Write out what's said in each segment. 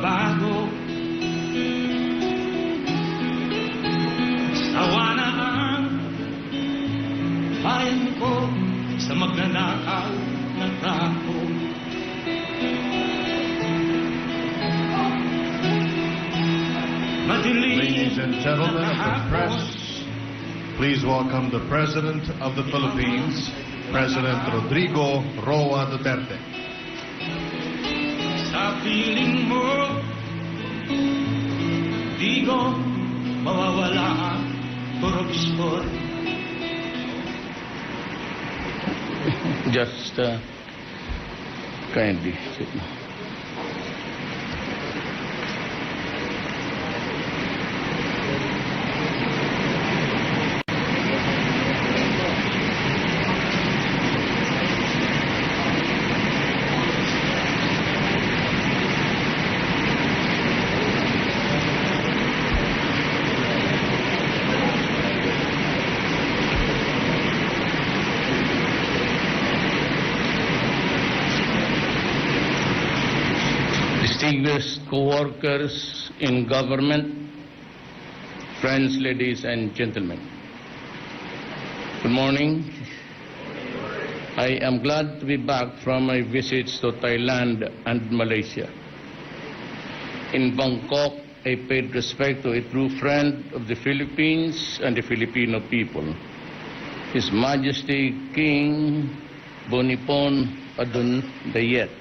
pagbabago. Sawa na ang bayan ko sa magnanakaw na tao. Ladies and gentlemen of the press, please welcome the President of the Philippines, President Rodrigo Roa Duterte. Sa piling mo, di ko mawawala ang korupsyon. Just kindly sit down. Distinguished co-workers in government, friends, ladies and gentlemen. Good morning. I am glad to be back from my visits to Thailand and Malaysia. In Bangkok, I paid respect to a true friend of the Philippines and the Filipino people, His Majesty King Bhumibol Adulyadej.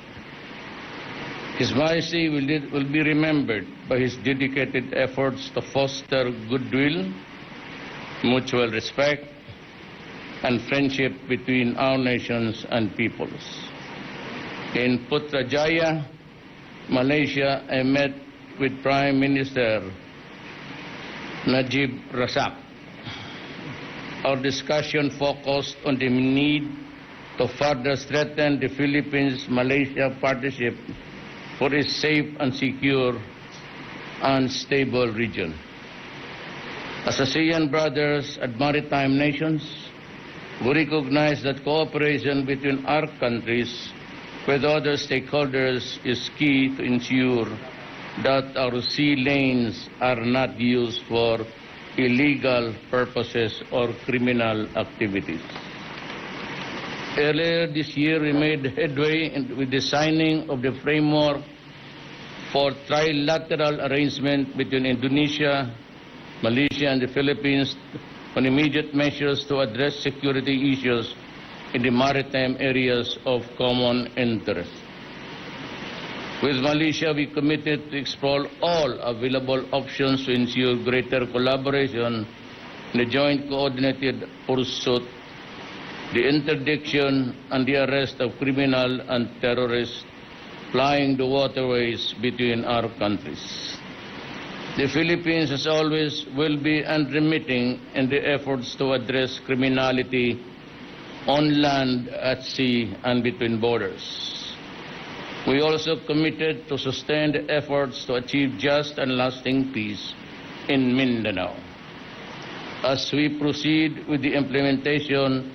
His Majesty will be remembered by his dedicated efforts to foster goodwill, mutual respect, and friendship between our nations and peoples. In Putrajaya, Malaysia, I met with Prime Minister Najib Razak. Our discussion focused on the need to further strengthen the Philippines-Malaysia partnership for a safe and secure and stable region. As ASEAN brothers and maritime nations, we recognize that cooperation between our countries with other stakeholders is key to ensure that our sea lanes are not used for illegal purposes or criminal activities. Earlier this year, we made headway with the signing of the framework for trilateral arrangement between Indonesia, Malaysia, and the Philippines on immediate measures to address security issues in the maritime areas of common interest. With Malaysia, we committed to explore all available options to ensure greater collaboration in the joint coordinated pursuit, the interdiction and the arrest of criminal and terrorists plying the waterways between our countries. The Philippines, as always, will be unremitting in the efforts to address criminality on land, at sea, and between borders. We also committed to sustain the efforts to achieve just and lasting peace in Mindanao. As we proceed with the implementation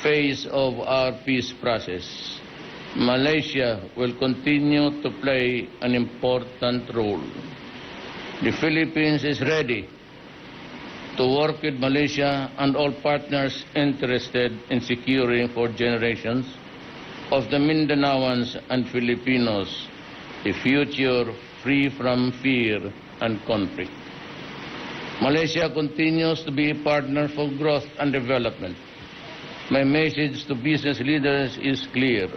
phase of our peace process, Malaysia will continue to play an important role. The Philippines is ready to work with Malaysia and all partners interested in securing for generations of the Mindanaoans and Filipinos a future free from fear and conflict. Malaysia continues to be a partner for growth and development. My message to business leaders is clear.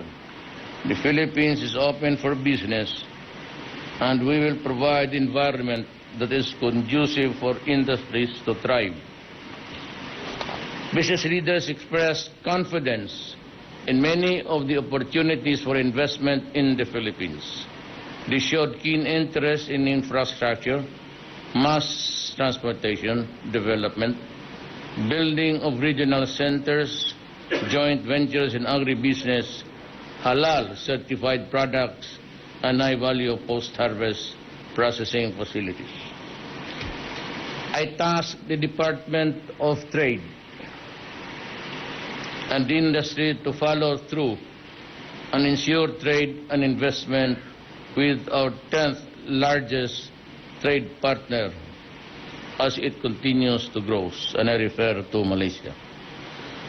The Philippines is open for business, and we will provide an environment that is conducive for industries to thrive. Business leaders expressed confidence in many of the opportunities for investment in the Philippines. They showed keen interest in infrastructure, mass transportation development, building of regional centers, joint ventures in agribusiness, halal certified products, and high-value post-harvest processing facilities. I tasked the Department of Trade and Industry to follow through and ensure trade and investment with our 10th largest trade partner as it continues to grow, and I refer to Malaysia.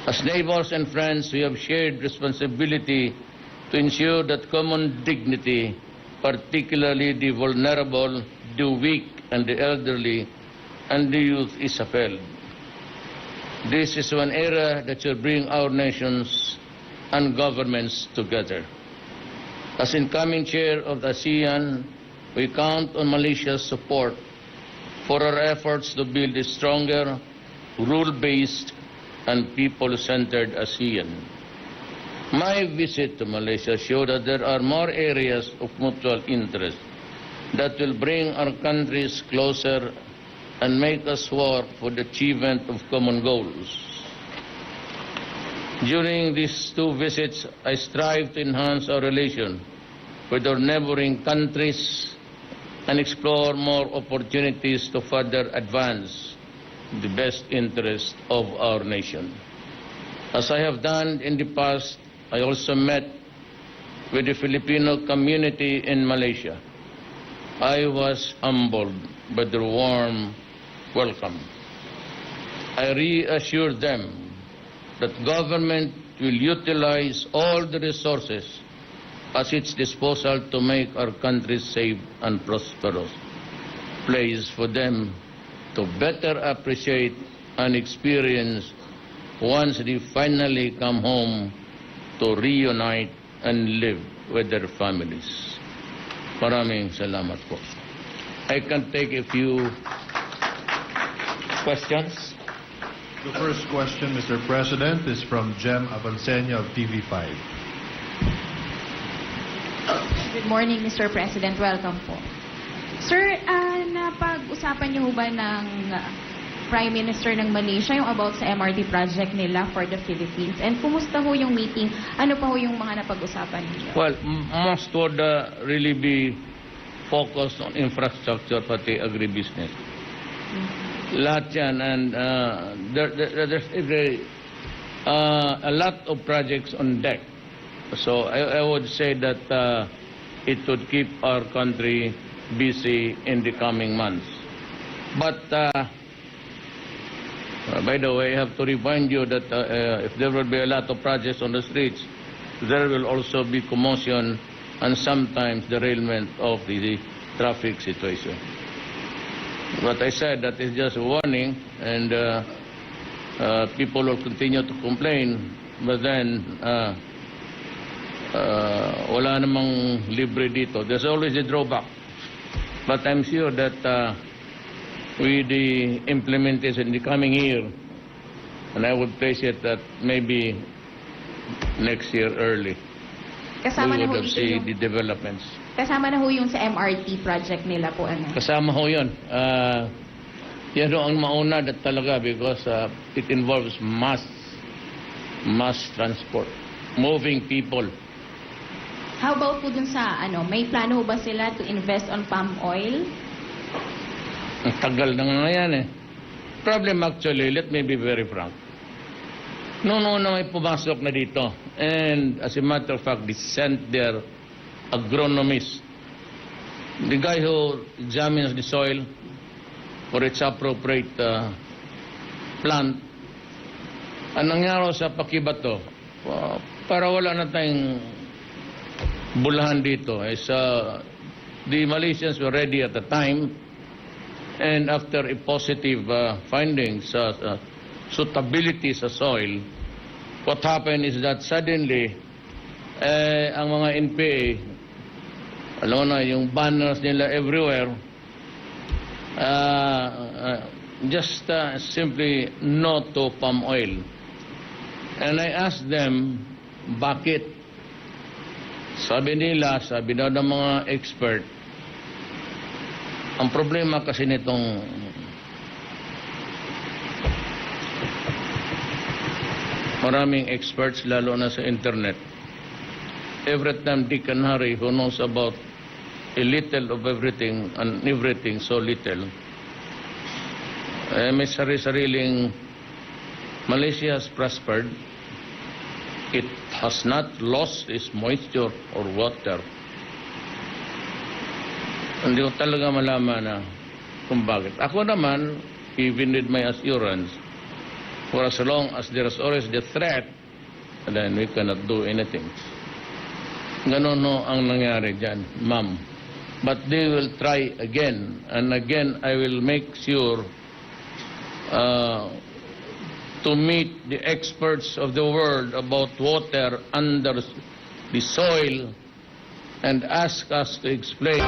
As neighbors and friends, we have shared responsibility to ensure that common dignity, particularly the vulnerable, the weak, and the elderly, and the youth, is upheld. This is one era that should bring our nations and governments together. As incoming chair of the ASEAN, we count on Malaysia's support for our efforts to build a stronger, rule-based, and people-centered ASEAN. My visit to Malaysia showed that there are more areas of mutual interest that will bring our countries closer and make us work for the achievement of common goals. During these two visits, I strive to enhance our relation with our neighboring countries and explore more opportunities to further advance the best interest of our nation. As I have done in the past, I also met with the Filipino community in Malaysia. I was humbled by their warm welcome. I reassured them that government will utilize all the resources at its disposal to make our country safe and prosperous place for them to better appreciate and experience once they finally come home to reunite and live with their families. Maraming salamat po. I can take a few questions. The first question, Mr. President, is from Jem Avancenia of TV5. Good morning, Mr. President. Welcome po. Sir, napag-usapan niyo ba ng Prime Minister ng Malaysia yung about sa MRT project nila for the Philippines? And kumusta ho yung meeting? Ano pa ho yung mga napag-usapan niyo? Well, most would really be focused on infrastructure, pati agribusiness. Lahat yan, and there's a lot of projects on deck. So I would say that it would keep our country busy in the coming months. But by the way, I have to remind you that if there will be a lot of projects on the streets, there will also be commotion and sometimes derailment of the traffic situation. But I said that is just a warning, and people will continue to complain, but then wala namang libre dito. There's always a drawback. But I'm sure that with the implementation in the coming year, and I would place it that maybe next year early, Kasama we na ho would have ito seen yung, the developments. kasama na ho yung sa MRT project nila po, ano? Kasama ho yun. Yan ho ang mauna that talaga because it involves mass transport, moving people. How about po dun sa, may plano ho ba sila to invest on palm oil? Ang tagal na nga yan eh. Problem actually, let me be very frank. Noon na may pumasok na dito, and as a matter of fact, they sent their agronomist, the guy who examines the soil for its appropriate plant. Ang nangyari sa pakibato, para wala na tayong bulahan dito, is the Malaysians were ready at the time, and after a positive findings sa suitability sa soil, what happened is that suddenly ang mga NPA, alam mo na, yung banners nila everywhere, just simply no to palm oil. And I asked them, bakit? Sabi daw ng mga expert, ang problema kasi nitong maraming experts, lalo na sa internet, every time Dick and Harry who knows about a little of everything and everything so little, may sari-sariling Malaysia has prospered. It has not lost its moisture or water. Hindi ko talaga malaman na kung bakit. Ako naman, even with my assurance, for as long as there is always the threat, then we cannot do anything. Ganon no ang nangyari dyan, ma'am. But they will try again, and again I will make sure to meet the experts of the world about water under the soil and ask us to explain.